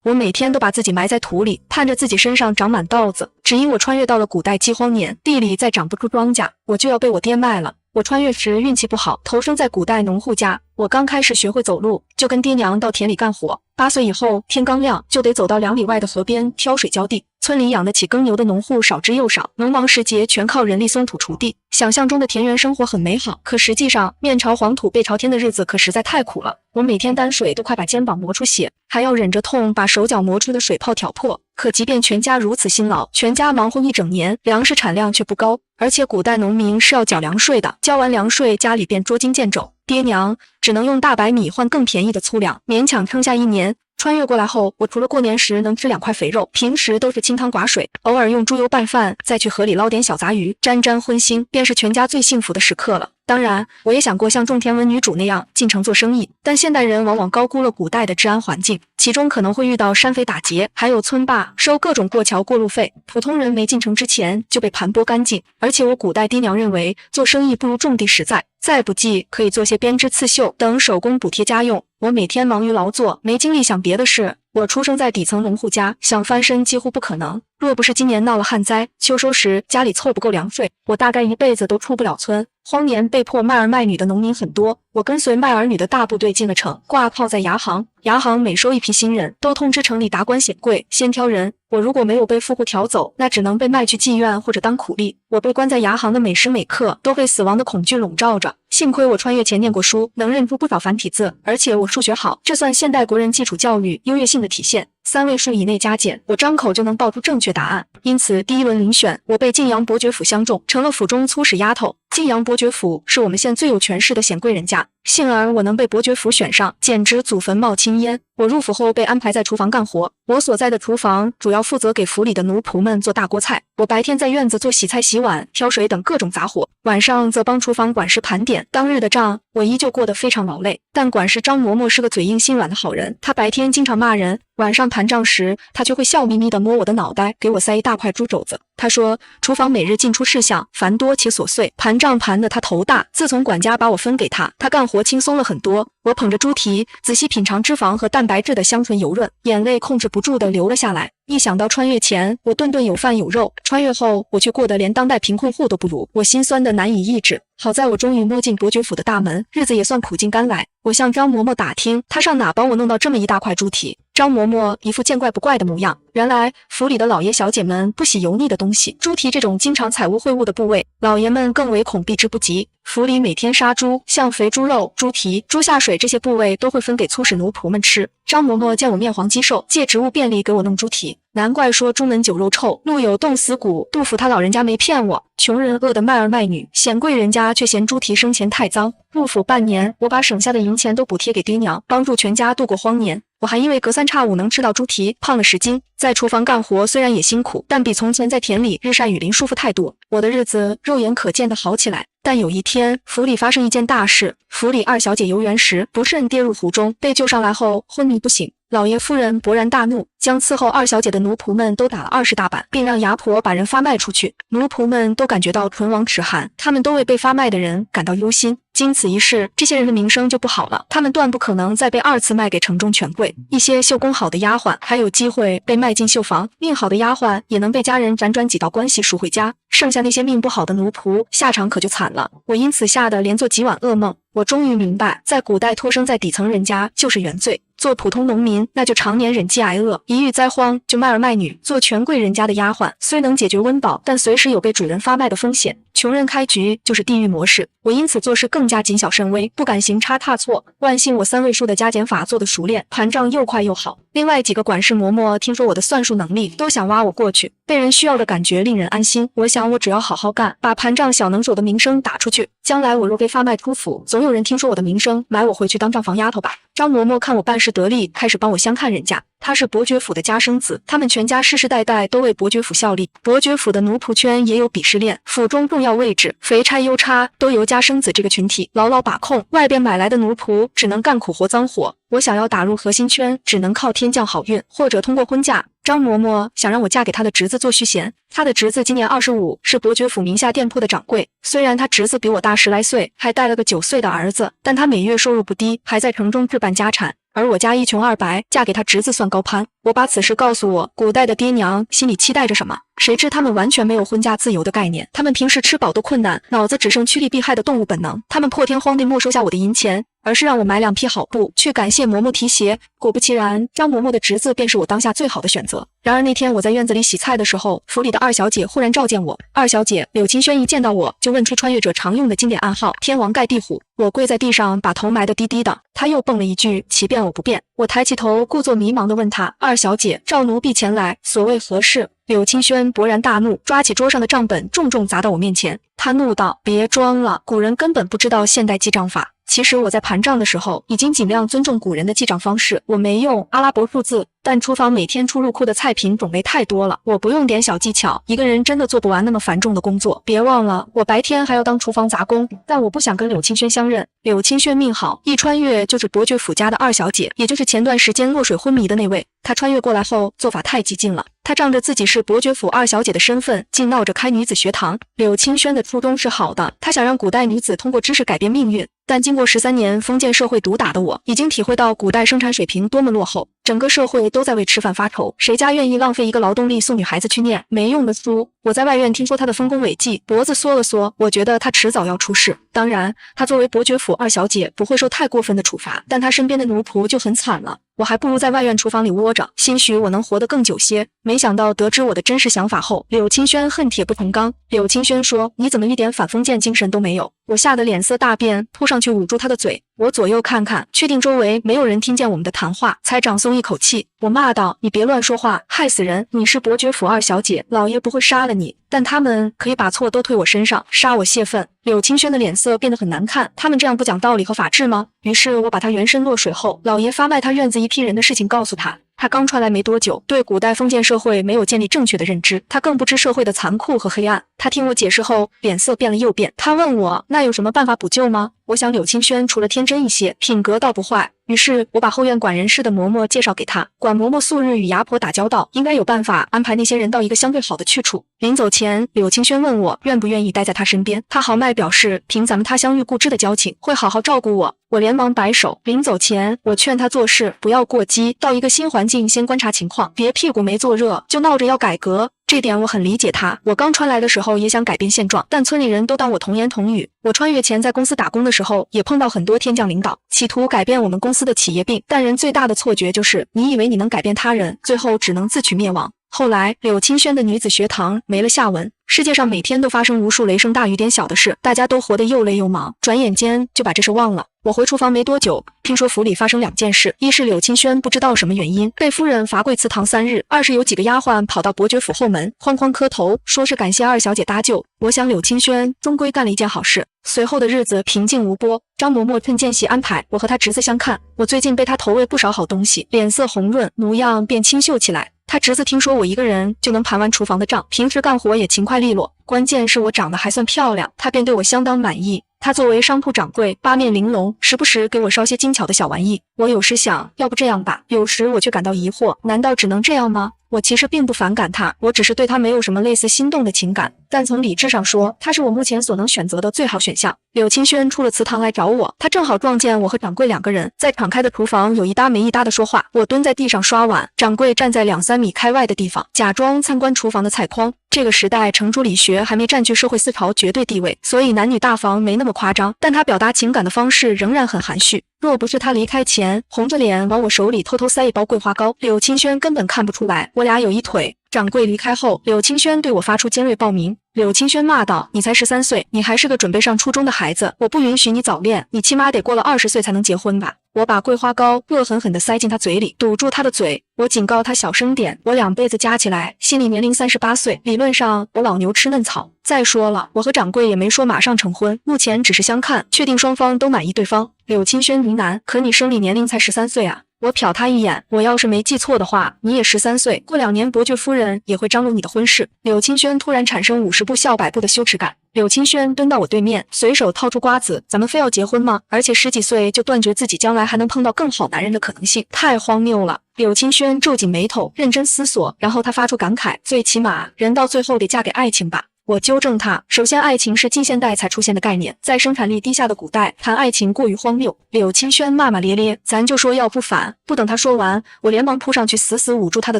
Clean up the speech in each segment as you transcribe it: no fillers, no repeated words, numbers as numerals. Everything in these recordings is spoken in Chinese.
我每天都把自己埋在土里，盼着自己身上长满稻子。只因我穿越到了古代饥荒年，地里再长不出庄稼，我就要被我爹卖了。我穿越时运气不好，投生在古代农户家。我刚开始学会走路，就跟爹娘到田里干活。8岁以后，天刚亮就得走到2里外的河边挑水浇地。村里养得起耕牛的农户少之又少，农忙时节全靠人力松土锄地。想象中的田园生活很美好，可实际上面朝黄土背朝天的日子可实在太苦了。我每天担水都快把肩膀磨出血，还要忍着痛把手脚磨出的水泡挑破。可即便全家如此辛劳，全家忙活一整年，粮食产量却不高。而且古代农民是要缴粮税的，交完粮税家里便捉襟见肘，爹娘只能用大白米换更便宜的粗粮，勉强撑下1年。穿越过来后，我除了过年时能吃2块肥肉，平时都是清汤寡水，偶尔用猪油拌饭，再去河里捞点小杂鱼，沾沾荤腥，便是全家最幸福的时刻了。当然，我也想过像种田文女主那样进城做生意，但现代人往往高估了古代的治安环境，其中可能会遇到山匪打劫，还有村霸收各种过桥过路费，普通人没进城之前就被盘剥干净。而且我古代爹娘认为做生意不如种地实在，再不济可以做些编织刺绣等手工补贴家用。我每天忙于劳作，没精力想别的事。我出生在底层农户家，想翻身几乎不可能。若不是今年闹了旱灾，秋收时家里凑不够粮税，我大概一辈子都出不了村。荒年被迫卖儿卖女的农民很多，我跟随卖儿女的大部队进了城，挂靠在牙行。牙行每收一批新人，都通知城里达官显贵先挑人。我如果没有被富户挑走，那只能被卖去妓院或者当苦力。我被关在牙行的每时每刻都被死亡的恐惧笼罩着。幸亏我穿越前念过书，能认出不少繁体字，而且我数学好，这算现代国人基础教育优越性的体现。3位数以内加减，我张口就能报出正确答案。因此第1轮遴选，我被晋阳伯爵府相中，成了府中粗使丫头。晋阳伯爵府是我们县最有权势的显贵人家，幸而我能被伯爵府选上，简直祖坟冒青烟。我入府后被安排在厨房干活，我所在的厨房主要负责给府里的奴仆们做大锅菜。我白天在院子做洗菜、洗碗、挑水等各种杂活，晚上则帮厨房管事盘点当日的账。我依旧过得非常劳累，但管事张嬷嬷是个嘴硬心软的好人，她白天经常骂人，晚上盘账时，她却会笑眯眯地摸我的脑袋，给我塞一大块猪肘子。她说，厨房每日进出事项繁多且琐碎，盘账盘得她头大。自从管家把我分给她，她干活轻松了很多。我捧着猪蹄，仔细品尝脂肪和蛋白质的香醇油润，眼泪控制不住地流了下来。一想到穿越前我顿顿有饭有肉，穿越后我却过得连当代贫困户都不如，我心酸得难以抑制。好在我终于摸进伯爵府的大门，日子也算苦尽甘来。我向张嬷嬷打听，她上哪帮我弄到这么一大块猪蹄。张嬷嬷一副见怪不怪的模样，原来府里的老爷小姐们不喜油腻的东西，猪蹄这种经常采污秽物的部位，老爷们更为恐避之不及。府里每天杀猪，像肥猪肉、猪蹄、猪下水这些部位都会分给粗使奴仆们吃。张嬷嬷见我面黄肌瘦，借职务便利给我弄猪蹄，难怪说中门酒肉臭，路有冻死骨。杜甫他老人家没骗我，穷人饿得卖儿卖女，显贵人家却嫌猪蹄生前太脏。入府半年，我把省下的银钱都补贴给爹娘，帮助全家度过荒年。我还因为隔三差五能吃到猪蹄，胖了10斤。在厨房干活虽然也辛苦，但比从前在田里日晒雨淋舒服太多。我的日子肉眼可见的好起来。但有一天，府里发生一件大事，府里2小姐游园时不慎跌入湖中，被救上来后昏迷不醒。老爷夫人勃然大怒，将伺候2小姐的奴仆们都打了20大板，并让牙婆把人发卖出去。奴仆们都感觉到唇亡齿寒，他们都为被发卖的人感到忧心。经此一事，这些人的名声就不好了，他们断不可能再被2次卖给城中权贵。一些绣工好的丫鬟还有机会被卖进绣房，命好的丫鬟也能被家人辗转几道关系赎回家，剩下那些命不好的奴仆，下场可就惨了。我因此吓得连做几晚噩梦。我终于明白，在古代托生在底层人家就是原罪，做普通农民那就常年忍饥挨饿，一遇灾荒就卖儿卖女。做权贵人家的丫鬟虽能解决温饱，但随时有被主人发卖的风险。穷人开局就是地狱模式，我因此做事更加谨小慎微，不敢行差踏错。万幸我3位数的加减法做得熟练，盘账又快又好。另外几个管事嬷嬷听说我的算术能力，都想挖我过去。被人需要的感觉令人安心。我想我只要好好干，把盘账小能手的名声打出去，将来我若被发卖出府，总有人听说我的名声，买我回去当账房丫头吧。张嬷嬷看我办事得力，开始帮我相看人家。他是伯爵府的家生子，他们全家世世代代都为伯爵府效力。伯爵府的奴仆圈也有鄙视链，府中重要位置，肥差优差都由家生子这个群体牢牢把控，外边买来的奴仆只能干苦活脏活。我想要打入核心圈，只能靠天降好运，或者通过婚嫁。张嬷嬷想让我嫁给他的侄子做续弦，他的侄子今年25，是伯爵府名下店铺的掌柜。虽然他侄子比我大10来岁，还带了个9岁的儿子，但他每月收入不低，还在城中置办家产。而我家一穷二白，嫁给他侄子算高攀。我把此事告诉我古代的爹娘，心里期待着什么？谁知他们完全没有婚嫁自由的概念，他们平时吃饱都困难，脑子只剩趋利避害的动物本能。他们破天荒地没收下我的银钱，而是让我买2匹好布，去感谢嬷嬷提携。果不其然，张嬷嬷的侄子便是我当下最好的选择。然而那天我在院子里洗菜的时候，府里的二小姐忽然召见我。二小姐柳青轩一见到我就问出穿越者常用的经典暗号“天王盖地虎”。我跪在地上，把头埋得低低的。他又蹦了一句“其变我不变”。我抬起头，故作迷茫地问他：“二小姐，召奴婢前来，所谓何事？”柳青轩勃然大怒，抓起桌上的账本，重重砸到我面前。他怒道：“别装了，古人根本不知道现代记账法。”其实我在盘账的时候，已经尽量尊重古人的记账方式。我没用阿拉伯数字，但厨房每天出入库的菜品种类太多了，我不用点小技巧，一个人真的做不完那么繁重的工作。别忘了，我白天还要当厨房杂工。但我不想跟柳青轩相认。柳青轩命好，一穿越就是伯爵府家的二小姐，也就是前段时间落水昏迷的那位。她穿越过来后，做法太激进了。她仗着自己是伯爵府二小姐的身份，竟闹着开女子学堂。柳青轩的初衷是好的，她想让古代女子通过知识改变命运。但经过13年封建社会毒打的我，已经体会到古代生产水平多么落后，整个社会都在为吃饭发愁，谁家愿意浪费一个劳动力送女孩子去念没用的书？我在外院听说她的丰功伟绩，脖子缩了缩，我觉得她迟早要出事。当然，她作为伯爵府二小姐，不会受太过分的处罚，但她身边的奴仆就很惨了。我还不如在外院厨房里窝着，兴许我能活得更久些。没想到得知我的真实想法后，柳青轩恨铁不成钢。柳青轩说：“你怎么一点反封建精神都没有？”我吓得脸色大变，扑上去捂住他的嘴。我左右看看，确定周围没有人听见我们的谈话，才长松一口气。我骂道：“你别乱说话，害死人！你是伯爵府二小姐，老爷不会杀了你，但他们可以把错都推我身上，杀我泄愤。”柳青轩的脸色变得很难看，他们这样不讲道理和法治吗？于是我把他原身落水后，老爷发卖他院子一批人的事情告诉他。他刚传来没多久，对古代封建社会没有建立正确的认知，他更不知社会的残酷和黑暗。他听我解释后，脸色变了又变。他问我：“那有什么办法补救吗？”我想柳青轩除了天真一些，品格倒不坏。于是我把后院管人事的嬷嬷介绍给他，管嬷嬷素日与牙婆打交道，应该有办法安排那些人到一个相对好的去处。临走前，柳青轩问我愿不愿意待在他身边，他豪迈表示凭咱们他乡遇故知的交情，会好好照顾我。我连忙摆手。临走前，我劝他做事不要过激，到一个新环境先观察情况，别屁股没坐热就闹着要改革。这点我很理解他，我刚穿来的时候也想改变现状，但村里人都当我童言童语。我穿越前在公司打工的时候，也碰到很多天降领导，企图改变我们公司的企业病，但人最大的错觉就是你以为你能改变他人，最后只能自取灭亡。后来柳青轩的女子学堂没了下文，世界上每天都发生无数雷声大雨点小的事，大家都活得又累又忙，转眼间就把这事忘了。我回厨房没多久，听说府里发生2件事，一是柳青轩不知道什么原因被夫人罚跪祠堂3日，二是有几个丫鬟跑到伯爵府后门哐哐磕头，说是感谢二小姐搭救。我想柳青轩终归干了一件好事。随后的日子平静无波，张嬷嬷趁间隙安排我和她侄子相看。我最近被她投喂不少好东西，脸色红润，模样变清秀起来。他侄子听说我一个人就能盘完厨房的账，平时干活也勤快利落，关键是我长得还算漂亮，他便对我相当满意。他作为商铺掌柜，八面玲珑，时不时给我烧些精巧的小玩意。我有时想，要不这样吧，有时我却感到疑惑，难道只能这样吗？我其实并不反感他，我只是对他没有什么类似心动的情感，但从理智上说，他是我目前所能选择的最好选项。柳青轩出了祠堂来找我，他正好撞见我和掌柜2个人在敞开的厨房有一搭没一搭的说话。我蹲在地上刷碗，掌柜站在2-3米开外的地方，假装参观厨房的菜筐。这个时代程朱理学还没占据社会思潮绝对地位，所以男女大防没那么夸张，但他表达情感的方式仍然很含蓄。若不是他离开前红着脸往我手里偷偷塞一包桂花糕，柳青轩根本看不出来我俩有一腿。掌柜离开后，柳青轩对我发出尖锐报名。柳青轩骂道：“你才13岁，你还是个准备上初中的孩子，我不允许你早恋，你起码得过了20岁才能结婚吧。”我把桂花糕恶狠狠地塞进他嘴里，堵住他的嘴。我警告他小声点，我2辈子加起来，心理年龄38岁，理论上我老牛吃嫩草。再说了，我和掌柜也没说马上成婚，目前只是相看，确定双方都满意对方。柳青轩呢喃：“可你生理年龄才13岁啊。”我瞟他一眼，我要是没记错的话，你也13岁，过2年伯爵夫人也会张罗你的婚事。柳青轩突然产生50步笑100步的羞耻感。柳青轩蹲到我对面，随手掏出瓜子，咱们非要结婚吗？而且10几岁就断绝自己将来还能碰到更好男人的可能性，太荒谬了。柳青轩皱紧眉头，认真思索，然后他发出感慨：最起码人到最后得嫁给爱情吧。我纠正他，首先爱情是近现代才出现的概念，在生产力低下的古代谈爱情过于荒谬。柳青轩骂骂咧咧，咱就说要不反。不等他说完，我连忙扑上去死死捂住他的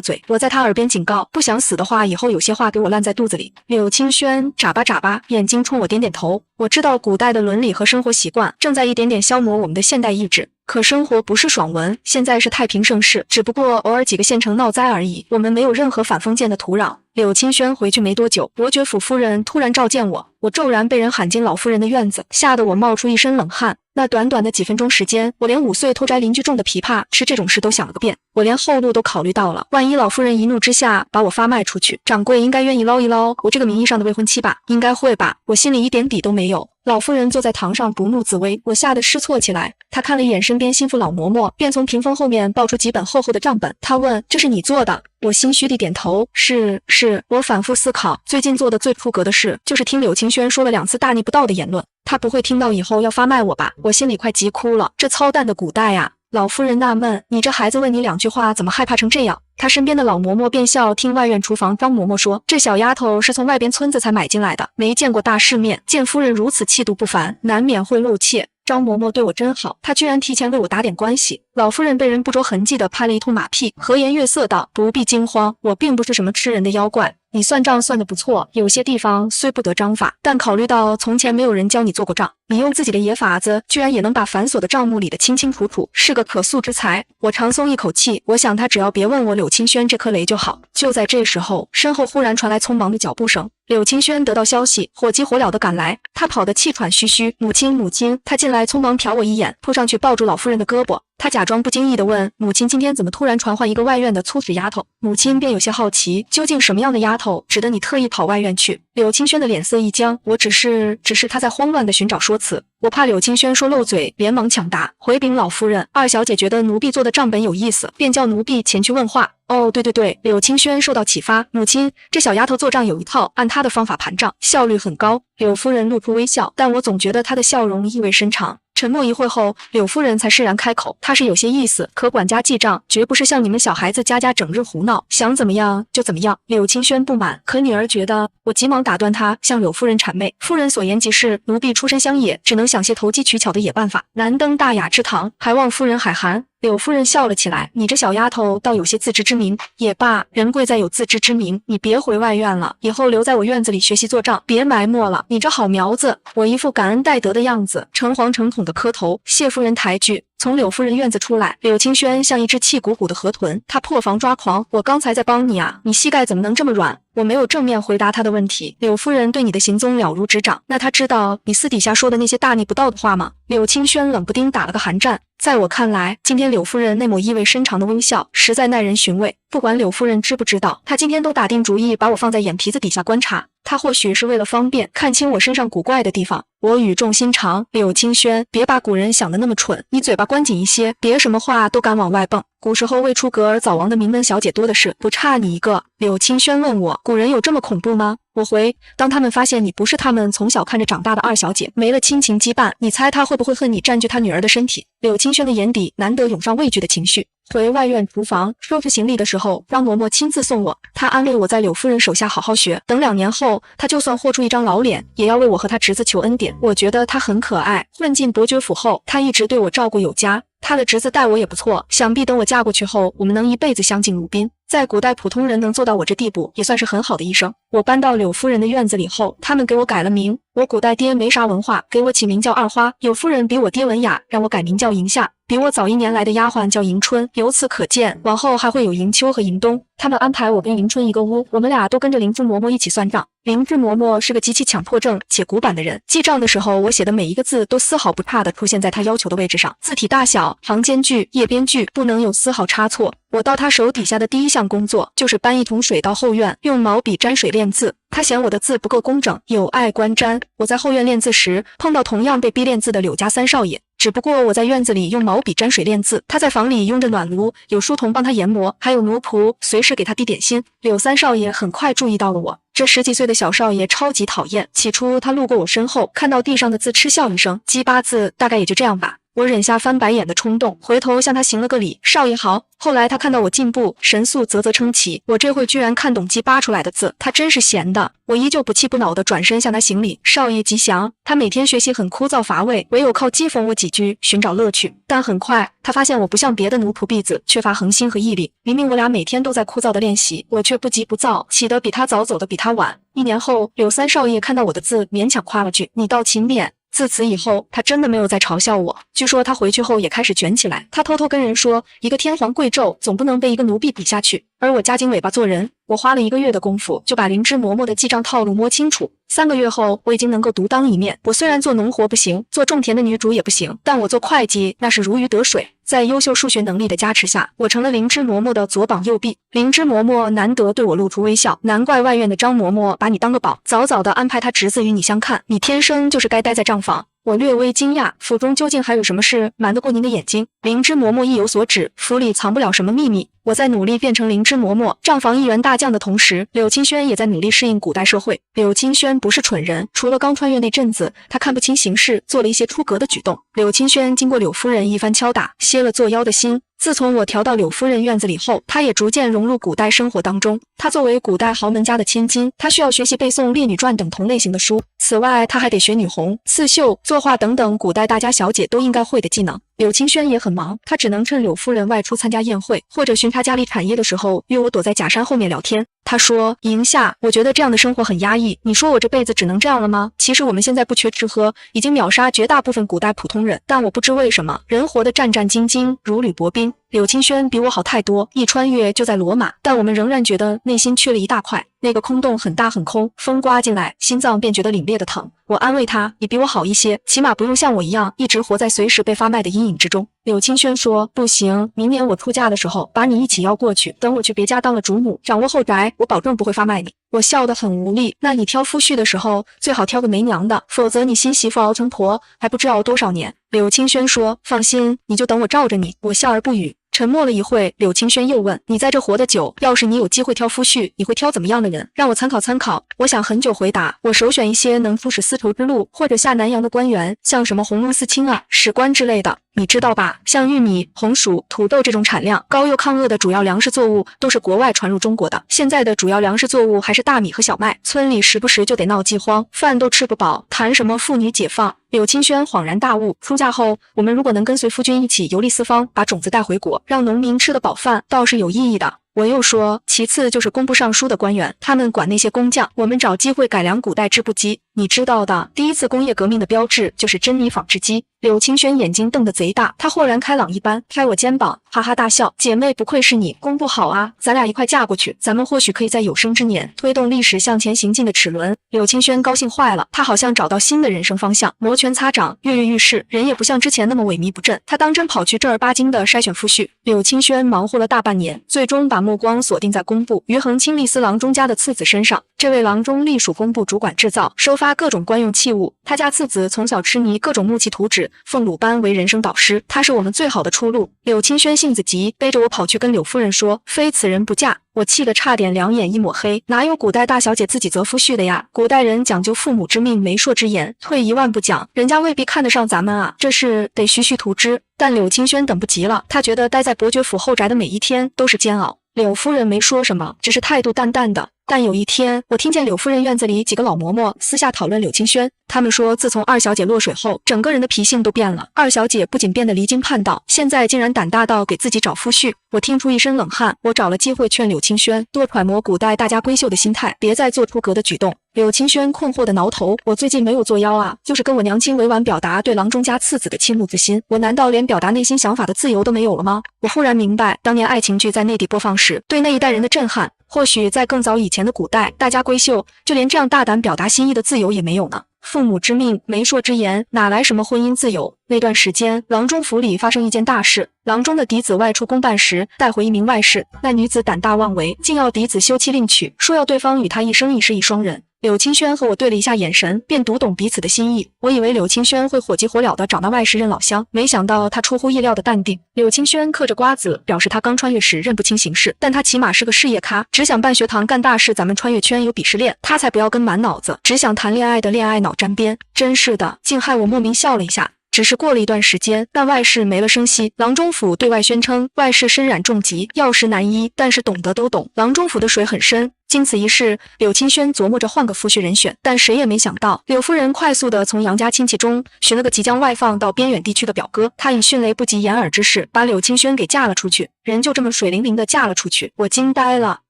嘴。我在他耳边警告，不想死的话，以后有些话给我烂在肚子里。柳青轩眨巴眨巴眼睛冲我点点头。我知道古代的伦理和生活习惯正在一点点消磨我们的现代意志。可生活不是爽文，现在是太平盛世，只不过偶尔几个县城闹灾而已。我们没有任何反封建的土壤。柳青轩回去没多久，伯爵府夫人突然召见我，我骤然被人喊进老夫人的院子，吓得我冒出一身冷汗。那短短的几分钟时间，我连5岁偷摘邻居种的枇杷吃这种事都想了个遍。我连后路都考虑到了，万一老夫人一怒之下把我发卖出去，掌柜应该愿意捞一捞我这个名义上的未婚妻吧？应该会吧？我心里一点底都没有。老夫人坐在堂上不怒自威，我吓得失措起来。她看了一眼身边心腹老嬷嬷，便从屏风后面抱出几本厚厚的账本。她问：“这是你做的？”我心虚地点头，是。我反复思考，最近做的最出格的事，就是听柳青轩说了2次大逆不道的言论。他不会听到以后要发卖我吧？我心里快急哭了。这操蛋的古代啊！老夫人纳闷，你这孩子问你2句话，怎么害怕成这样？她身边的老嬷嬷便笑，听外院厨房张嬷嬷说，这小丫头是从外边村子才买进来的，没见过大世面，见夫人如此气度不凡，难免会露怯。张嬷嬷对我真好，她居然提前为我打点关系。老夫人被人不着痕迹地拍了一通马屁，和颜悦色道：“不必惊慌，我并不是什么吃人的妖怪。你算账算得不错，有些地方虽不得章法，但考虑到从前没有人教你做过账，你用自己的野法子，居然也能把繁琐的账目理得清清楚楚，是个可塑之才。”我长松一口气，我想他只要别问我柳青轩这颗雷就好。就在这时候，身后忽然传来匆忙的脚步声。柳青轩得到消息，火急火燎地赶来，他跑得气喘吁吁。母亲！他进来匆忙瞟我一眼，扑上去抱住老夫人的胳膊。他假装不经意地问母亲：“今天怎么突然传唤一个外院的粗使丫头？”母亲便有些好奇，究竟什么样的丫头值得你特意跑外院去？柳青轩的脸色一僵，我只是他在慌乱地寻找说辞。我怕柳青轩说漏嘴，连忙抢答：“回禀老夫人，二小姐觉得奴婢做的账本有意思，便叫奴婢前去问话。”哦，对，柳青轩受到启发，母亲，这小丫头做账有一套，按她的方法盘账，效率很高。柳夫人露出微笑，但我总觉得她的笑容意味深长。沉默一会后，柳夫人才释然开口，她是有些意思，可管家记账绝不是像你们小孩子家整日胡闹，想怎么样就怎么样。柳青轩不满，可女儿觉得……我急忙打断她，向柳夫人谄媚：“夫人所言极是，奴婢出身乡野，只能想些投机取巧的野办法，难登大雅之堂，还望夫人海涵。”柳夫人笑了起来：“你这小丫头倒有些自知之明。也罢，人贵在有自知之明，你别回外院了，以后留在我院子里学习做账，别埋没了你这好苗子。”我一副感恩戴德的样子，诚惶诚恐的磕头：“谢夫人抬举。”从柳夫人院子出来，柳青轩像一只气鼓鼓的河豚，他破防抓狂：“我刚才在帮你啊，你膝盖怎么能这么软？”我没有正面回答他的问题。柳夫人对你的行踪了如指掌，那他知道你私底下说的那些大逆不道的话吗？柳青轩冷不丁打了个寒战。在我看来，今天柳夫人那抹意味深长的微笑实在耐人寻味。不管柳夫人知不知道，她今天都打定主意把我放在眼皮子底下观察。她或许是为了方便看清我身上古怪的地方。我语重心长：“柳青轩，别把古人想得那么蠢，你嘴巴关紧一些，别什么话都敢往外蹦。古时候未出阁而早亡的名门小姐多的是，不差你一个。”柳青轩问我：“古人有这么恐怖吗？”我回：“当他们发现你不是他们从小看着长大的二小姐，没了亲情羁绊，你猜他会不会恨你占据他女儿的身体？”柳青轩的眼底难得涌上畏惧的情绪。回外院厨房收拾行李的时候，张嬷嬷亲自送我，她安慰我在柳夫人手下好好学，等2年后，她就算豁出一张老脸，也要为我和她侄子求恩典。我觉得她很可爱。混进伯爵府后，她一直对我照顾有加，她的侄子待我也不错，想必等我嫁过去后，我们能一辈子相敬如宾。在古代，普通人能做到我这地步，也算是很好的医生。我搬到柳夫人的院子里后，他们给我改了名。我古代爹没啥文化，给我起名叫二花。柳夫人比我爹文雅，让我改名叫迎夏。比我早1年来的丫鬟叫迎春，由此可见，往后还会有迎秋和迎冬。他们安排我跟迎春一个屋，我们俩都跟着灵芝嬷嬷一起算账。灵芝嬷嬷是个极其强迫症且古板的人，记账的时候，我写的每一个字都丝毫不差地出现在她要求的位置上，字体大小、行间距、页边距不能有丝毫差错。我到他手底下的第一项工作就是搬一桶水到后院，用毛笔沾水练字。他嫌我的字不够工整，有碍观瞻。我在后院练字时，碰到同样被逼练字的柳家三少爷。只不过我在院子里用毛笔沾水练字，他在房里用着暖炉，有书童帮他研磨，还有奴仆随时给他递点心。柳三少爷很快注意到了我，这10几岁的小少爷超级讨厌。起初他路过我身后，看到地上的字嗤笑一声，鸡巴字大概也就这样吧。我忍下翻白眼的冲动，回头向他行了个礼，少爷好。后来他看到我进步，神速啧啧称奇，我这会居然看懂鸡扒出来的字，他真是闲的。我依旧不气不恼地转身向他行礼，少爷吉祥。他每天学习很枯燥乏味，唯有靠讥讽我几句寻找乐趣。但很快他发现我不像别的奴仆婢子，缺乏恒心和毅力。明明我俩每天都在枯燥的练习，我却不急不躁，起得比他早，走得比他晚。1年后，柳三少爷看到我的字，勉强夸了句：“你倒勤勉。”自此以后，他真的没有再嘲笑我。据说他回去后也开始卷起来，他偷偷跟人说，一个天皇贵胄总不能被一个奴婢比下去。而我夹紧尾巴做人，我花了1个月的功夫就把灵芝嬷嬷的记账套路摸清楚。3个月后，我已经能够独当一面。我虽然做农活不行，做种田的女主也不行，但我做会计那是如鱼得水。在优秀数学能力的加持下，我成了灵芝嬷嬷的左膀右臂。灵芝嬷嬷难得对我露出微笑，难怪外院的张嬷嬷把你当个宝，早早的安排她侄子与你相看。你天生就是该待在账房。我略微惊讶，府中究竟还有什么事瞒得过您的眼睛？灵芝嬷嬷意有所指，府里藏不了什么秘密。我在努力变成灵芝嬷嬷，账房1员大将的同时，柳青轩也在努力适应古代社会。柳青轩不是蠢人，除了刚穿越那阵子，他看不清形势，做了一些出格的举动。柳青轩经过柳夫人一番敲打，歇了作妖的心。自从我调到柳夫人院子里后，她也逐渐融入古代生活当中。她作为古代豪门家的千金，她需要学习背诵《列女传》等同类型的书。此外，她还得学女红、刺绣、作画等等古代大家小姐都应该会的技能。柳青轩也很忙，他只能趁柳夫人外出参加宴会或者巡查家里产业的时候，约我躲在假山后面聊天。他说：“营下，我觉得这样的生活很压抑，你说我这辈子只能这样了吗？其实我们现在不缺吃喝，已经秒杀绝大部分古代普通人，但我不知为什么，人活得战战兢兢，如履薄冰。柳青轩比我好太多，一穿越就在罗马，但我们仍然觉得内心缺了一大块。那个空洞很大很空，风刮进来，心脏便觉得凛冽的疼。我安慰他，你比我好一些，起码不用像我一样，一直活在随时被发卖的阴影之中。柳青轩说，不行，明年我出嫁的时候，把你一起邀过去，等我去别家当了主母，掌握后宅，我保证不会发卖你。我笑得很无力，那你挑夫婿的时候，最好挑个没娘的，否则你新媳妇熬成婆，还不知熬多少年。柳青轩说，放心，你就等我罩着你。我笑而不语。沉默了一会，柳青轩又问，你在这活得久，要是你有机会挑夫婿，你会挑怎么样的人？让我参考参考。我想很久回答，我首选一些能出使丝绸之路或者下南洋的官员，像什么鸿胪司卿啊、史官之类的。你知道吧，像玉米、红薯、土豆这种产量高又抗饿的主要粮食作物，都是国外传入中国的。现在的主要粮食作物还是大米和小麦，村里时不时就得闹饥荒，饭都吃不饱，谈什么妇女解放？柳青轩恍然大悟，出嫁后，我们如果能跟随夫君一起游历四方，把种子带回国，让农民吃得饱饭，倒是有意义的。我又说，其次就是工部尚书的官员，他们管那些工匠，我们找机会改良古代织布机。你知道的，第一次工业革命的标志就是珍妮纺织机。柳青轩眼睛瞪得贼大，他豁然开朗一般，拍我肩膀，哈哈大笑。姐妹不愧是你，工部好啊，咱俩一块嫁过去，咱们或许可以在有生之年推动历史向前行进的齿轮。柳青轩高兴坏了，他好像找到新的人生方向，摩拳擦掌，跃跃欲试，人也不像之前那么萎靡不振。他当真跑去正儿八经的筛选夫婿。柳青轩忙活了大半年，最终把目光锁定在工部于恒清丽司郎中家的次子身上。这位郎中隶属工部主管制造、收发各种官用器物，他家次子从小痴迷各种木器图纸，奉鲁班为人生导师，他是我们最好的出路。柳青轩性子急，背着我跑去跟柳夫人说，非此人不嫁。我气得差点两眼一抹黑，哪有古代大小姐自己择夫婿的呀？古代人讲究父母之命媒妁之言，退一万步讲，人家未必看得上咱们啊，这事得徐徐图之。但柳青轩等不及了，他觉得待在伯爵府后宅的每一天都是煎熬。柳夫人没说什么，只是态度淡淡的。但有一天，我听见柳夫人院子里几个老嬷嬷私下讨论柳青轩，他们说自从二小姐落水后，整个人的脾性都变了。二小姐不仅变得离经叛道，现在竟然胆大到给自己找夫婿。我听出一身冷汗，我找了机会劝柳青轩多揣摩古代大家闺秀的心态，别再做出格的举动。柳青轩困惑的挠头，我最近没有作妖啊，就是跟我娘亲委婉表达对郎中家次子的倾慕之心。我难道连表达内心想法的自由都没有了吗？我忽然明白，当年爱情剧在内地播放时，对那一代人的震撼。或许在更早以前的古代，大家闺秀就连这样大胆表达心意的自由也没有呢。父母之命，媒妁之言，哪来什么婚姻自由？那段时间，郎中府里发生一件大事，郎中的嫡子外出公办时，带回一名外室，那女子胆大妄为，竟要嫡子休妻另娶，说要对方与他一生一世一双人。柳青轩和我对了一下眼神，便读懂彼此的心意。我以为柳青轩会火急火燎地找那外室认老乡，没想到他出乎意料的淡定。柳青轩嗑着瓜子，表示他刚穿越时认不清形势，但他起码是个事业咖，只想办学堂干大事。咱们穿越圈有鄙视链，他才不要跟满脑子只想谈恋爱的恋爱脑沾边。真是的，竟害我莫名笑了一下。只是过了一段时间，但外室没了声息。郎中府对外宣称外室身染重疾，药石难医，但是懂得都懂，郎中府的水很深。经此一事，柳清轩琢磨着换个夫婿人选，但谁也没想到，柳夫人快速地从杨家亲戚中寻了个即将外放到边远地区的表哥，他以迅雷不及掩耳之势把柳清轩给嫁了出去，人就这么水灵灵地嫁了出去，我惊呆了。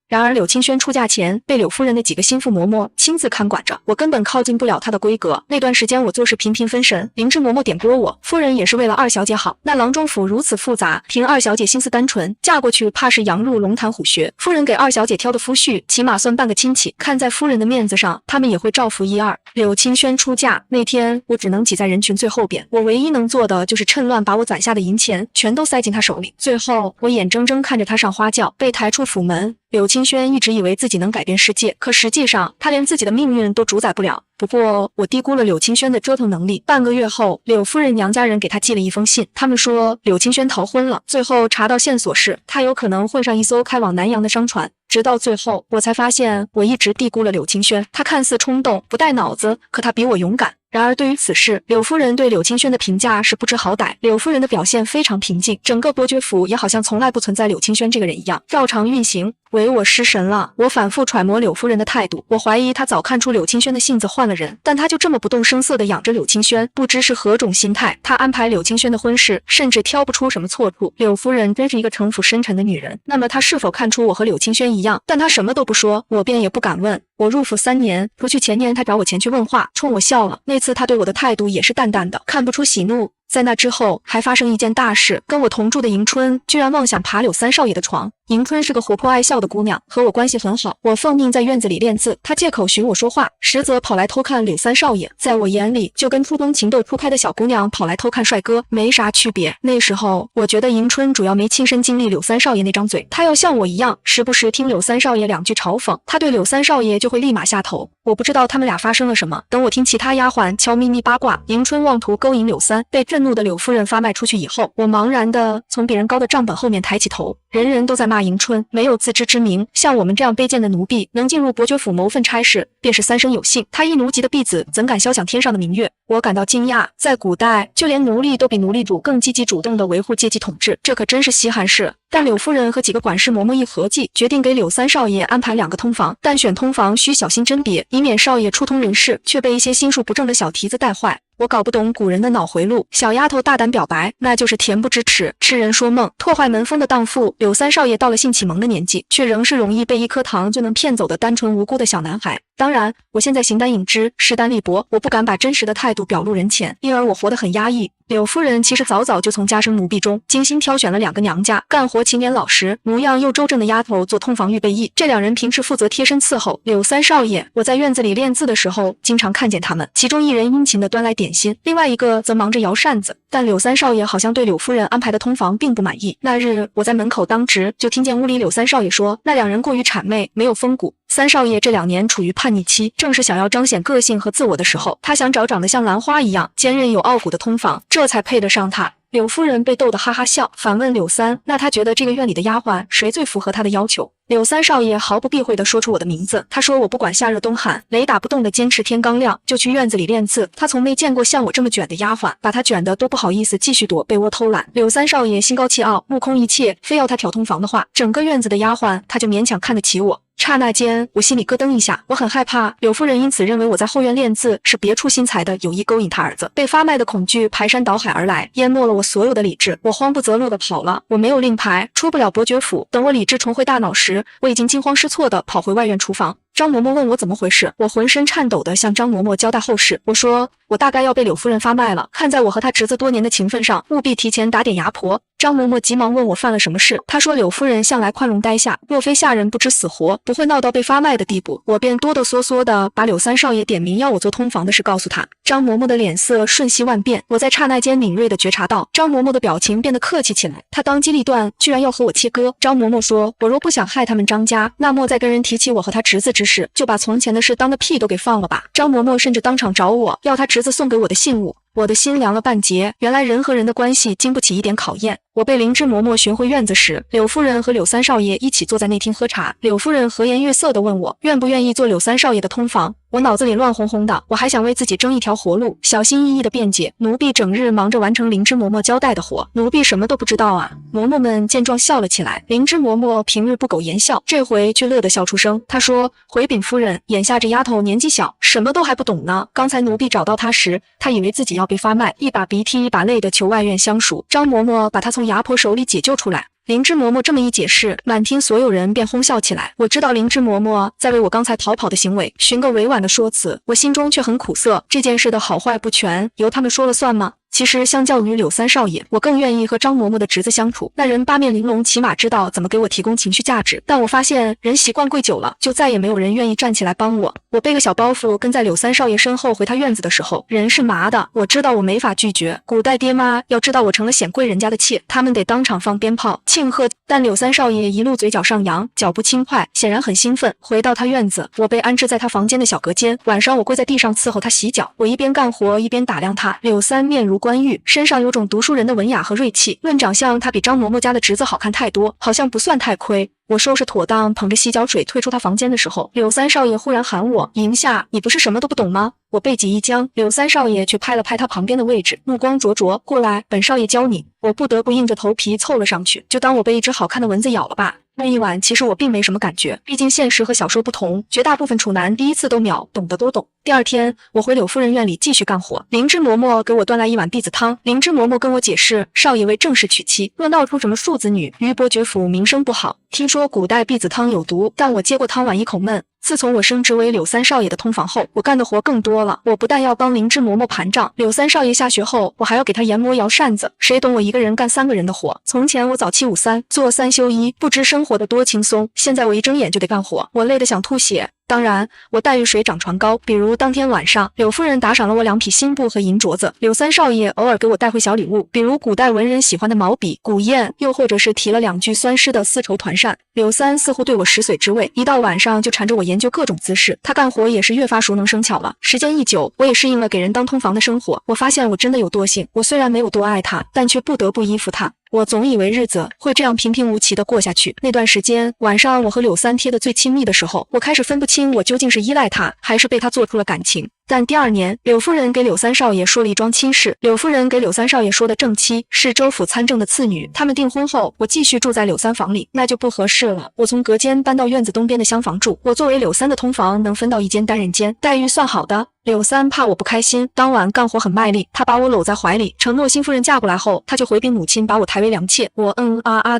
然而柳清轩出嫁前被柳夫人的几个心腹嬷嬷亲自看管着，我根本靠近不了她的闺阁。那段时间我做事频频分神，灵芝嬷嬷点拨我，夫人也是为了二小姐好。那郎中府如此复杂，凭二小姐心思单纯，嫁过去怕是羊入龙潭虎穴。夫人给二小姐挑的夫婿，起码算半个亲戚，看在夫人的面子上，他们也会照拂一二。柳清轩出嫁那天，我只能挤在人群最后边，我唯一能做的就是趁乱把我攒下的银钱全都塞进她手里。最后，我眼睁睁看着她上花轿，被抬出府门。柳清轩一直以为自己能改变世界，可实际上他连自己的命运都主宰不了。不过我低估了柳清轩的折腾能力。半个月后，柳夫人娘家人给他寄了一封信，他们说柳清轩逃婚了。最后查到线索是，他有可能混上一艘开往南洋的商船。直到最后，我才发现我一直低估了柳清轩。他看似冲动，不带脑子，可他比我勇敢。然而对于此事，柳夫人对柳清轩的评价是不知好歹。柳夫人的表现非常平静，整个伯爵府也好像从来不存在柳清轩这个人一样，照常运行。唯我失神了。我反复揣摩柳夫人的态度，我怀疑她早看出柳清轩的性子换了人，但她就这么不动声色地养着柳清轩，不知是何种心态。她安排柳清轩的婚事，甚至挑不出什么错处。柳夫人真是一个城府深沉的女人。那么她是否看出我和柳清轩一样？但她什么都不说，我便也不敢问。我入府3年，除去前年她找我前去问话，冲我笑了。那次她对我的态度也是淡淡的，看不出喜怒。在那之后，还发生一件大事，跟我同住的迎春居然妄想爬柳三少爷的床。迎春是个活泼爱笑的姑娘，和我关系很好。我奉命在院子里练字，她借口寻我说话，实则跑来偷看柳三少爷。在我眼里，就跟初中情窦初开的小姑娘跑来偷看帅哥没啥区别。那时候，我觉得迎春主要没亲身经历柳三少爷那张嘴，她要像我一样，时不时听柳三少爷2句嘲讽，她对柳三少爷就会立马下头。我不知道他们俩发生了什么。等我听其他丫鬟悄咪咪八卦，迎春妄图勾引柳三，被震怒的柳夫人发卖出去以后，我茫然的从比人高的账本后面抬起头，人人都在骂迎春没有自知之明。像我们这样卑贱的奴婢，能进入伯爵府谋份差事，便是三生有幸。他一奴籍的婢子，怎敢消享天上的明月？我感到惊讶，在古代，就连奴隶都比奴隶主更积极主动地维护阶级统治，这可真是稀罕事。但柳夫人和几个管事嬷嬷一合计，决定给柳三少爷安排2个通房，但选通房需小心甄别，以免少爷初通人事，却被一些心术不正的小蹄子带坏。我搞不懂古人的脑回路，小丫头大胆表白，那就是恬不知耻，痴人说梦，破坏门风的荡妇。柳三少爷到了性启蒙的年纪，却仍是容易被1颗糖就能骗走的单纯无辜的小男孩。当然，我现在形单影只，势单力薄，我不敢把真实的态度表露人前，因而我活得很压抑。柳夫人其实早早就从家生奴婢中精心挑选了2个娘家干活勤勉老实、模样又周正的丫头做通房预备役，这2人平时负责贴身伺候柳三少爷。我在院子里练字的时候，经常看见他们，其中1人殷勤地端来点心，另外1个则忙着摇扇子。但柳三少爷好像对柳夫人安排的通房并不满意。那日我在门口当值，就听见屋里柳三少爷说，那2人过于谄媚，没有风骨。三少爷这2年处于叛逆期，正是想要彰显个性和自我的时候，他想找长得像兰花一样坚韧有傲骨的通房，这才配得上他。柳夫人被逗得哈哈笑，反问柳三，那他觉得这个院里的丫鬟谁最符合他的要求？柳三少爷毫不避讳地说出我的名字，他说我不管夏热冬寒，雷打不动地坚持天刚亮就去院子里练字。他从没见过像我这么卷的丫鬟，把他卷得都不好意思继续躲被窝偷懒。柳三少爷心高气傲，目空一切，非要他挑通房的话，整个院子的丫鬟他就勉强看得起我。刹那间，我心里咯噔一下，我很害怕柳夫人因此认为我在后院练字是别出心裁的有意勾引他儿子。被发卖的恐惧排山倒海而来，淹没了我所有的理智。我慌不择路地跑了，我没有令牌，出不了伯爵府。等我理智重回大脑时，我已经惊慌失措地跑回外院厨房。张嬷嬷问我怎么回事，我浑身颤抖地向张嬷嬷交代后事。我说我大概要被柳夫人发卖了，看在我和她侄子多年的情分上，务必提前打点牙婆。张嬷嬷急忙问我犯了什么事，她说柳夫人向来宽容待下，若非下人不知死活，不会闹到被发卖的地步。我便哆哆嗦嗦地把柳三少爷点名要我做通房的事告诉她。张嬷嬷的脸色瞬息万变，我在刹那间敏锐地觉察到张嬷嬷的表情变得客气起来，她当机立断，居然要和我切割。张嬷嬷说，我若不想害他们张家，那莫再跟人提起我和他侄子之事，就把从前的事当个屁都给放了吧。张嬷嬷甚至当场找我要他侄子送给我的信物。我的心凉了半截。原来人和人的关系经不起一点考验。我被灵芝嬷嬷寻回院子时，柳夫人和柳三少爷一起坐在内厅喝茶。柳夫人和颜悦色地问我愿不愿意做柳三少爷的通房。我脑子里乱哄哄的，我还想为自己争一条活路，小心翼翼的辩解奴婢整日忙着完成灵芝嬷嬷交代的活，奴婢什么都不知道啊。嬷嬷们见状笑了起来。灵芝嬷嬷平日不苟言笑，这回却乐得笑出声。她说：“回禀夫人，眼下这丫头年纪小，什么都还不懂呢。刚才奴婢找到她时，她以为自己要被发卖，一把鼻涕一把泪的求外院相赎。张嬷嬷把她从牙婆手里解救出来。”灵芝嬷嬷这么一解释，满厅所有人便哄笑起来。我知道灵芝嬷嬷在为我刚才逃跑的行为寻个委婉的说辞，我心中却很苦涩。这件事的好坏不全由他们说了算吗？其实相较于柳三少爷，我更愿意和张嬷嬷的侄子相处。那人八面玲珑，起码知道怎么给我提供情绪价值。但我发现人习惯跪久了，就再也没有人愿意站起来帮我。我背个小包袱跟在柳三少爷身后回他院子的时候，人是麻的。我知道我没法拒绝。古代爹妈要知道我成了显贵人家的妾，他们得当场放鞭炮庆贺。但柳三少爷一路嘴角上扬，脚步轻快，显然很兴奋。回到他院子，我被安置在他房间的小隔间。晚上我跪在地上伺候他洗脚，我一边干活一边打量他。柳三面如冠玉，身上有种读书人的文雅和锐气。论长相，他比张嬷嬷家的侄子好看太多，好像不算太亏。我收拾妥当，捧着洗脚水退出他房间的时候，柳三少爷忽然喊我：“银夏，你不是什么都不懂吗？”我背脊一僵，柳三少爷却拍了拍他旁边的位置，目光灼灼：“过来，本少爷教你。”我不得不硬着头皮凑了上去，就当我被一只好看的蚊子咬了吧。那一晚其实我并没什么感觉，毕竟现实和小说不同，绝大部分处男第一次都秒，懂的都懂。第二天，我回柳夫人院里继续干活。灵芝嬷嬷给我端来一碗婢子汤。灵芝嬷嬷跟我解释，少爷为正室娶妻，若闹出什么庶子女，于伯爵府名声不好。听说古代婢子汤有毒，但我接过汤碗一口闷。自从我升职为柳三少爷的通房后，我干的活更多了。我不但要帮灵芝嬷嬷盘账，柳三少爷下学后，我还要给他研磨摇扇子。谁懂我一个人干3个人的活？从前我早7午3，做3休1，不知生活的多轻松。现在我一睁眼就得干活，我累得想吐血。当然，我待遇水涨船高。比如当天晚上，柳夫人打赏了我2匹新布和银镯子，柳三少爷偶尔给我带回小礼物，比如古代文人喜欢的毛笔、古砚，又或者是提了2句酸诗的丝绸团扇。柳三似乎对我食髓知味，一到晚上就缠着我研究各种姿势。他干活也是越发熟能生巧了。时间一久，我也适应了给人当通房的生活。我发现我真的有惰性，我虽然没有多爱他，但却不得不依附他。我总以为日子会这样平平无奇的过下去。那段时间，晚上我和柳三贴的最亲密的时候，我开始分不清我究竟是依赖他，还是被他做出了感情。但第2年，柳夫人给柳三少爷说了一桩亲事。柳夫人给柳三少爷说的正妻是州府参政的次女，他们订婚后，我继续住在柳三房里，那就不合适了。我从隔间搬到院子东边的厢房住。我作为柳三的通房，能分到一间单人间，待遇算好的。柳三怕我不开心，当晚干活很卖力，他把我搂在怀里，承诺新夫人嫁过来后，他就回禀母亲把我抬为良妾。我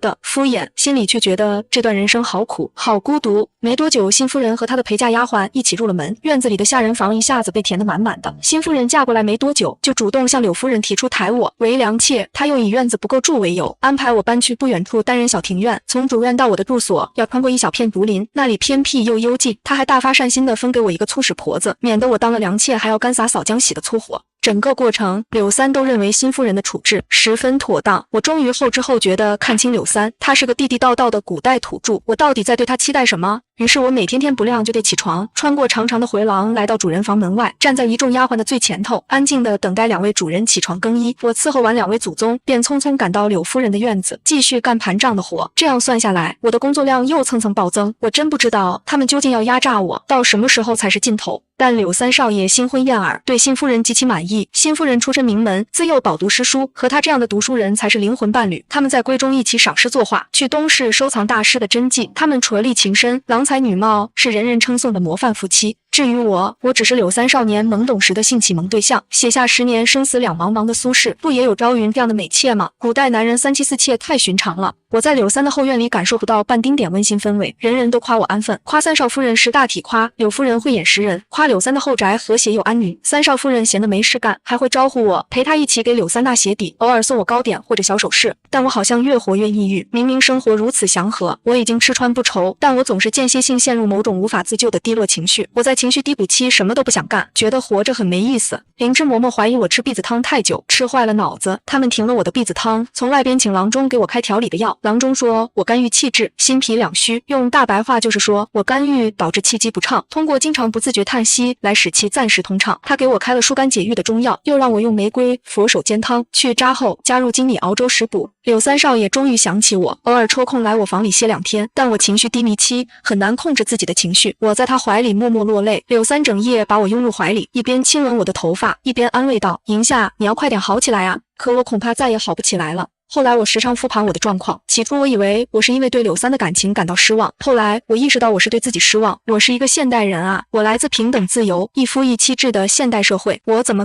的敷衍，心里却觉得这段人生好苦，好孤独。没多久，新夫人和她的陪嫁丫鬟一起入了门，院子里的下人房一下子被填得满满的。新夫人嫁过来没多久，就主动向柳夫人提出抬我为良妾，她又以院子不够住为由，安排我搬去不远处单人小庭院。从主院到我的住所要穿过一小片竹林，那里偏僻又幽静。她还大发善心地分给我一个粗使婆子，免得我当了良妾还要干洒扫浆洗的粗活。整个过程，柳三都认为新夫人的处置十分妥当。我终于后知后觉地看清柳三，他是个地地道道的古代土著。我到底在对他期待什么？于是我每天天不亮就得起床，穿过长长的回廊，来到主人房门外，站在一众丫鬟的最前头，安静地等待2位主人起床更衣。我伺候完2位祖宗，便匆匆赶到柳夫人的院子，继续干盘账的活。这样算下来，我的工作量又蹭蹭暴增。我真不知道他们究竟要压榨我到什么时候才是尽头。但柳三少爷新婚燕尔，对新夫人极其满意。新夫人出身名门，自幼饱读诗书，和他这样的读书人才是灵魂伴侣。他们在闺中一起赏诗作画，去东市收藏大师的真迹。他们拙丽情深，郎才女貌，是人人称颂的模范夫妻。至于我只是柳三少年懵懂时的性启蒙对象。写下10年生死两茫茫的苏轼，不也有朝云这样的美妾吗？古代男人3妻4妾太寻常了。我在柳三的后院里感受不到半丁点温馨氛围，人人都夸我安分，夸三少夫人识大体，夸柳夫人慧眼识人，夸柳三的后宅和谐又安宁。三少夫人闲得没事干，还会招呼我陪她一起给柳三纳鞋底，偶尔送我糕点或者小首饰。但我好像越活越抑郁，明明生活如此祥和，我已经吃穿不愁，但我总是间歇性陷入某种无法自救的低落情绪。我在情绪低谷期什么都不想干，觉得活着很没意思。灵芝嬷嬷怀疑我吃婢子汤太久，吃坏了脑子，他们停了我的婢子汤，从外边请郎中给我开调理的药。郎中说我肝郁气滞，心脾两虚，用大白话就是说我肝郁导致气机不畅，通过经常不自觉叹息来使气暂时通畅。他给我开了疏肝解郁的中药，又让我用玫瑰、佛手煎汤，去渣后加入粳米熬粥食补。柳三少爷终于想起我，偶尔抽空来我房里歇2天，但我情绪低迷期，很难控制自己的情绪。我在他怀里默默落泪，柳三整夜把我拥入怀里，一边亲吻我的头发，一边安慰道：银夏，你要快点好起来啊！可我恐怕再也好不起来了。后来我时常复盘我的状况，起初我以为我是因为对柳三的感情感到失望，后来我意识到我是对自己失望。我是一个现代人啊，我来自平等自由、一夫一妻制的现代社会，我怎么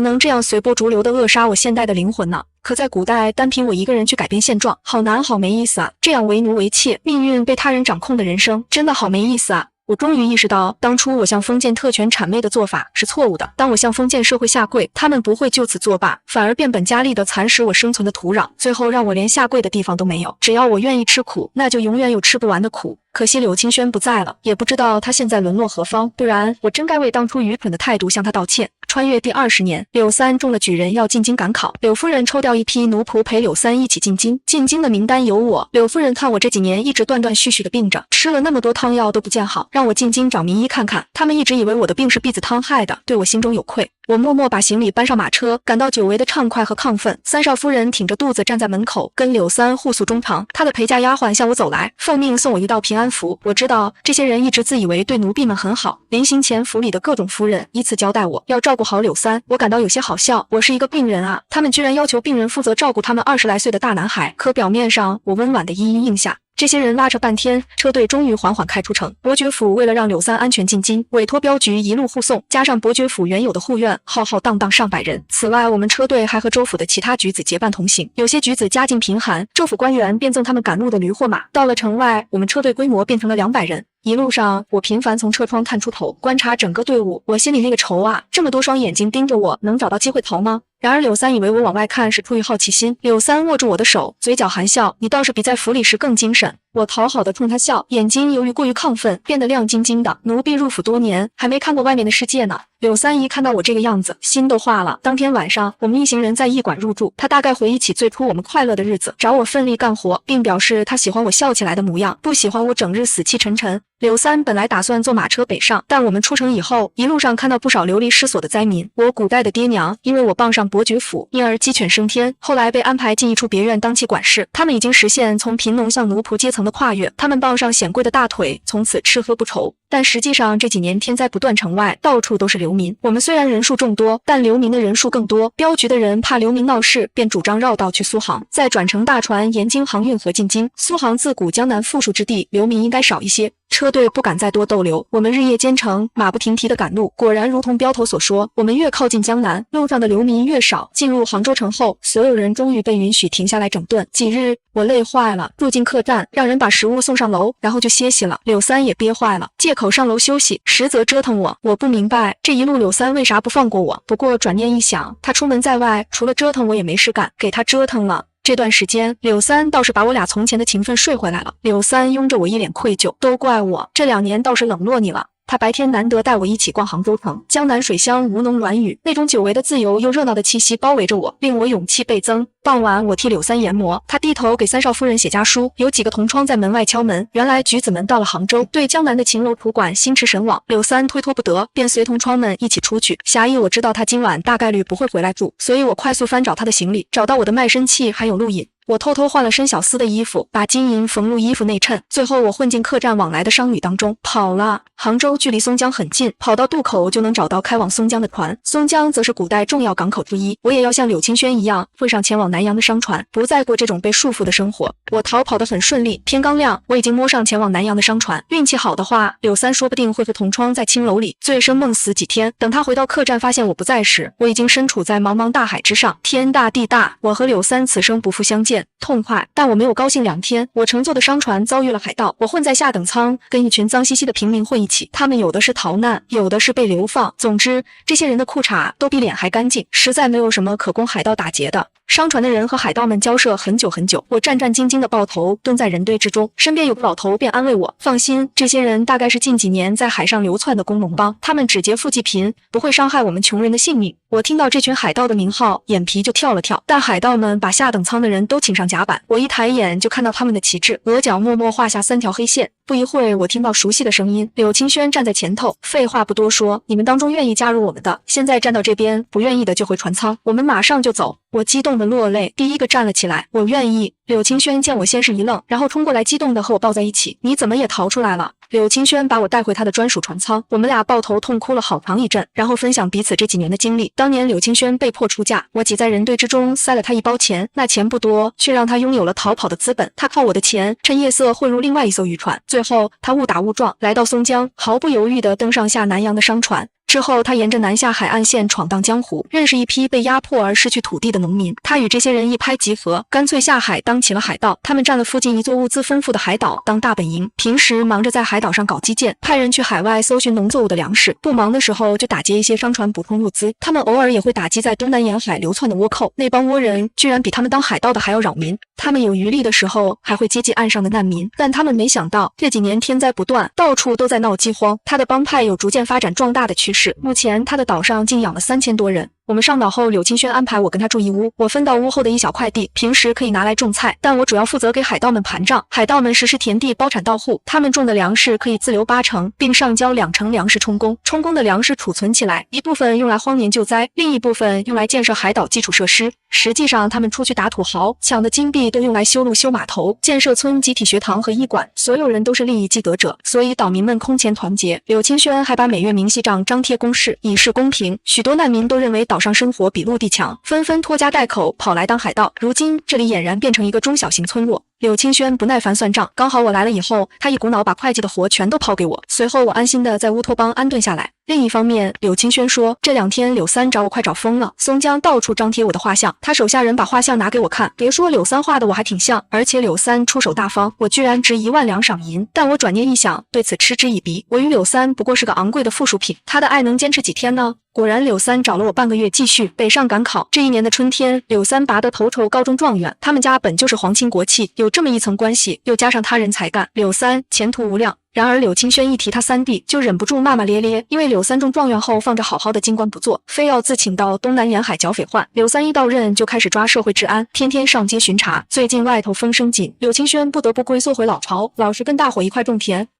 能这样随波逐流地扼杀我现代的灵魂呢？可在古代，单凭我一个人去改变现状，好难好没意思啊！这样为奴为妾、命运被他人掌控的人生，真的好没意思啊！我终于意识到，当初我向封建特权谄媚的做法是错误的。当我向封建社会下跪，他们不会就此作罢，反而变本加厉地蚕食我生存的土壤，最后让我连下跪的地方都没有。只要我愿意吃苦，那就永远有吃不完的苦。可惜柳清轩不在了，也不知道他现在沦落何方，不然我真该为当初愚蠢的态度向他道歉。穿越第20年，柳三中了举人要进京赶考，柳夫人抽调一批奴仆陪柳三一起进京。进京的名单有我。柳夫人看我这几年一直断断续续的病着，吃了那么多汤药都不见好，让我进京找名医看看。他们一直以为我的病是避子汤害的，对我心中有愧。我默默把行李搬上马车，感到久违的畅快和亢奋。三少夫人挺着肚子站在门口，跟柳三互诉衷肠。她的陪嫁丫鬟向我走来，奉命送我一道平安符。我知道这些人一直自以为对奴婢们很好，临行前府里的各种夫人依次交代我要照顾好柳三。我感到有些好笑，我是一个病人啊，他们居然要求病人负责照顾他们20来岁的大男孩。可表面上我温婉的一一应下。这些人拉扯半天，车队终于缓缓开出城。伯爵府为了让柳三安全进京，委托镖局一路护送，加上伯爵府原有的护院，浩浩荡荡上百人。此外，我们车队还和州府的其他举子结伴同行。有些举子家境贫寒，州府官员便赠他们赶路的驴或马。到了城外，我们车队规模变成了200人。一路上，我频繁从车窗探出头，观察整个队伍。我心里那个愁啊，这么多双眼睛盯着我，能找到机会逃吗？然而柳三以为我往外看是出于好奇心。柳三握住我的手，嘴角含笑：你倒是比在府里时更精神。我讨好的冲他笑，眼睛由于过于亢奋变得亮晶晶的。奴婢入府多年，还没看过外面的世界呢。柳三一看到我这个样子，心都化了。当天晚上，我们一行人在驿馆入住，他大概回忆起最初我们快乐的日子，找我奋力干活，并表示他喜欢我笑起来的模样，不喜欢我整日死气沉沉。柳三本来打算坐马车北上，但我们出城以后，一路上看到不少流离失所的灾民。我古代的爹娘因为我傍上伯爵府，因而鸡犬升天，后来被安排进一处别院当起管事。他们已经实现从贫农向奴仆阶层的跨越，他们傍上显贵的大腿，从此吃喝不愁。但实际上这几年天灾不断，城外到处都是流民。我们虽然人数众多，但流民的人数更多。镖局的人怕流民闹事，便主张绕道去苏杭，再转乘大船沿京杭运河进京。苏杭自古江南富庶之地，流民应该少一些。车队不敢再多逗留，我们日夜兼程，马不停蹄的赶路。果然如同标头所说，我们越靠近江南，路上的流民越少。进入杭州城后，所有人终于被允许停下来整顿。几日我累坏了，住进客栈，让人把食物送上楼，然后就歇息了。柳三也憋坏了，借口上楼休息，实则折腾我。我不明白这一路柳三为啥不放过我，不过转念一想，他出门在外，除了折腾我也没事干，给他折腾了。这段时间，柳三倒是把我俩从前的情分睡回来了。柳三拥着我一脸愧疚，都怪我，这2年倒是冷落你了。他白天难得带我一起逛杭州城，江南水乡吴侬软语，那种久违的自由又热闹的气息包围着我，令我勇气倍增。傍晚，我替柳三研磨，他低头给三少夫人写家书。有几个同窗在门外敲门，原来举子们到了杭州，对江南的秦楼图馆心驰神往。柳三推脱不得，便随同窗们一起出去。狭义我知道他今晚大概率不会回来住，所以我快速翻找他的行李，找到我的卖身契还有路引。我偷偷换了身小厮的衣服，把金银缝入衣服内衬。最后我混进客栈往来的商旅当中，跑了。杭州距离松江很近，跑到渡口就能找到开往松江的船。松江则是古代重要港口之一，我也要像柳清轩一样会上前往南洋的商船，不再过这种被束缚的生活。我逃跑得很顺利，天刚亮，我已经摸上前往南洋的商船。运气好的话，柳三说不定会和同窗在青楼里醉生梦死几天。等他回到客栈发现我不在时，我已经身处在茫茫大海之上，天大地大，我和柳三此生不复相见。痛快，但我没有高兴2天。我乘坐的商船遭遇了海盗，我混在下等舱，跟一群脏兮兮的平民混一起。他们有的是逃难，有的是被流放。总之，这些人的裤衩都比脸还干净，实在没有什么可供海盗打劫的。商船的人和海盗们交涉很久很久，我战战兢兢地抱头蹲在人堆之中，身边有个老头便安慰我：放心，这些人大概是近几年在海上流窜的工农帮，他们只劫富济贫，不会伤害我们穷人的性命。我听到这群海盗的名号，眼皮就跳了跳。但海盗们把下等舱的人都请上甲板，我一抬眼就看到他们的旗帜，额角默默画下3条黑线。不一会儿，我听到熟悉的声音，柳清轩站在前头。废话不多说，你们当中愿意加入我们的，现在站到这边，不愿意的就回船舱，我们马上就走。我激动的落泪，第一个站了起来，我愿意。柳清轩见我先是一愣，然后冲过来激动的和我抱在一起，你怎么也逃出来了？柳清轩把我带回他的专属船舱，我们俩抱头痛哭了好长一阵，然后分享彼此这几年的经历。当年柳清轩被迫出嫁，我挤在人堆之中塞了他一包钱，那钱不多，却让他拥有了逃跑的资本。他靠我的钱趁夜色混入另外一艘渔船，最后他误打误撞来到松江，毫不犹豫地登上下南洋的商船。之后，他沿着南下海岸线闯荡江湖，认识一批被压迫而失去土地的农民。他与这些人一拍即合，干脆下海当起了海盗。他们占了附近一座物资丰富的海岛当大本营，平时忙着在海岛上搞基建，派人去海外搜寻农作物的粮食；不忙的时候就打劫一些商船补充物资。他们偶尔也会打击在东南沿海流窜的倭寇，那帮倭人居然比他们当海盗的还要扰民。他们有余力的时候还会接济岸上的难民，但他们没想到这几年天灾不断，到处都在闹饥荒。他的帮派有逐渐发展壮大的趋势。目前他的岛上竟养了3000多人。我们上岛后，柳清轩安排我跟他住一屋，我分到屋后的一小块地，平时可以拿来种菜，但我主要负责给海盗们盘账。海盗们实施田地包产到户，他们种的粮食可以自留80%，并上交2成粮食充公。充公的粮食储存起来，一部分用来荒年救灾，另一部分用来建设海岛基础设施。实际上，他们出去打土豪，抢的金币都用来修路、修码头、建设村集体学堂和医馆，所有人都是利益既得者，所以岛民们空前团结。柳清轩还把每月明细账张贴公示，以示公平。许多难民都认为岛上生活比陆地强，纷纷拖家带口跑来当海盗。如今这里俨然变成一个中小型村落。柳清轩不耐烦算账，刚好我来了以后，他一股脑把会计的活全都抛给我。随后我安心的在乌托邦安顿下来。另一方面，柳清轩说，这2天柳三找我快找疯了，松江到处张贴我的画像，他手下人把画像拿给我看，别说柳三画的我还挺像，而且柳三出手大方，我居然值1万两赏银。但我转念一想，对此嗤之以鼻，我与柳三不过是个昂贵的附属品，他的爱能坚持几天呢？果然，柳三找了我半个月，继续北上赶考。这一年的春天，柳三拔得头筹高中状元，他们家本就是皇亲国戚，有这么一层关系，又加上他人才干，柳三前途无量。然而柳清轩一提他三弟，就忍不住骂骂咧咧，因为柳三中状元后放着好好的京官不做，非要自请到东南沿海剿匪患。柳三一到任就开始抓社会治安，天天上街巡查。最近外头风声紧，柳清轩不得不龟缩回老巢，老实跟大伙一块种田。